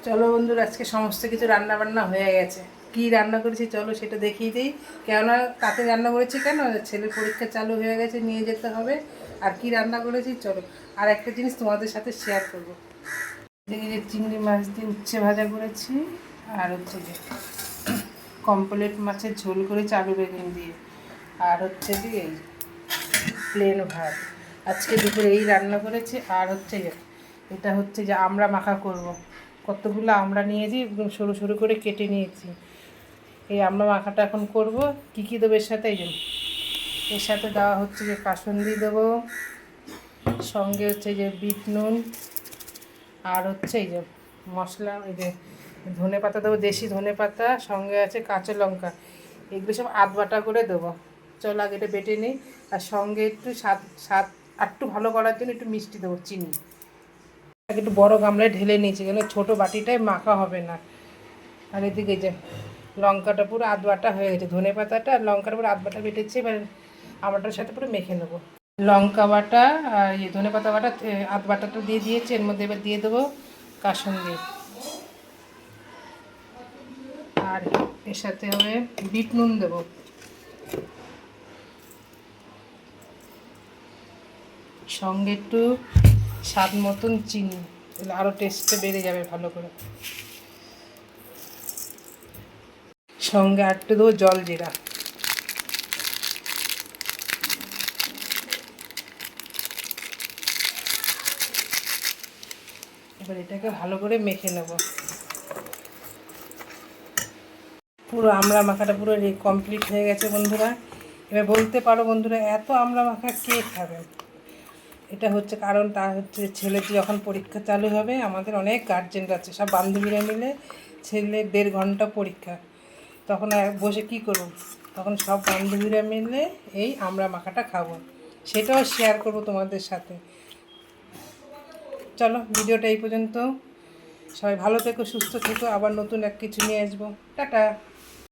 চলো বন্ধুরা, আজকে সমস্ত কিছু রান্না বান্না হয়ে গেছে। কি রান্না করেছি চলো সেটা দেখিয়ে দিই। কেননা তাতে রান্না করেছি কেন, ছেলের পরীক্ষা চালু হয়ে গেছে, নিয়ে যেতে হবে। আর কি রান্না করেছি চলো। আর একটা জিনিস তোমাদের সাথে শেয়ার করবো। এই যে চিংড়ি মাছ দিয়ে উচ্ছে ভাজা করেছি, আর হচ্ছে যে কমপ্লেট মাছের ঝোল করেছি আলু বেগুন দিয়ে, আর হচ্ছে যে এই প্লেন ভাত। আজকে দুপুরে এই রান্না করেছি। আর হচ্ছে যে এটা হচ্ছে যে আমরা মাখা করব। কতগুলো আমরা নিয়েছি, একদম সরু সরু করে কেটে নিয়েছি। এই আমরা মাখাটা এখন করব। কী কী দেবো এর সাথে, এই জন্য এর সাথে দেওয়া হচ্ছে যে কাসুন্দি দেবো, সঙ্গে হচ্ছে যে বিট নুন, আর হচ্ছে এই যে মশলা, এই যে ধনে পাতা দেবো, দেশি ধনে পাতা, সঙ্গে আছে কাঁচা লঙ্কা। এগুলো সব আধ বাটা করে দেবো। চলো আগে এটা বেটে নিই। আর সঙ্গে একটু স্বাদ স্বাদ একটু ভালো করার জন্য একটু মিষ্টি দেবো, চিনি। একটু বড় গামলায় ঢেলে নিয়েছি, কেন ছোটো বাটিটায় মাখা হবে না। আর এদিকে যে লঙ্কাটা পুরো আধ বাটা হয়ে গেছে, ধনে পাতাটা আর লঙ্কাটা পুরো আধ বাটা বেটেছি। এবার আমটার সাথে পুরো মেখে নেবো। লঙ্কা বাটা আর এই ধনে পাতা বাটা আধ বাটাটা দিয়ে দিয়েছি। এর মধ্যে এবার দিয়ে দেবো কাসুন্দি, আর এর সাথে হবে বিট নুন দেবো, সঙ্গে একটু স্বাদ মতন চিনি, তাহলে আরও টেস্টটা বেড়ে যাবে ভালো করে। সঙ্গে আর একটু দেবো জল জিরা। এবার এটাকে ভালো করে মেখে নেব। পুরো আমড়া মাখাটা পুরো কমপ্লিট হয়ে গেছে বন্ধুরা। এবার বলতে পারো বন্ধুরা, এত আমড়া মাখা কে খাবে? এটা হচ্ছে কারণ, তা হচ্ছে ছেলের যখন পরীক্ষা চালু হবে, আমাদের অনেক গার্জেনরা আছে, সব বান্ধবীরা মিলে ছেলের 1.5 ঘন্টা পরীক্ষা। তখন আর বসে কী করব, তখন সব বান্ধবীরা মিলে এই আমড়া মাখাটা খাবো, সেটাও শেয়ার করব তোমাদের সাথে। চলো ভিডিওটা এই পর্যন্ত। সবাই ভালো থেকো, সুস্থ থেকো, আবার নতুন এক কিছু নিয়ে আসবো। টাটা।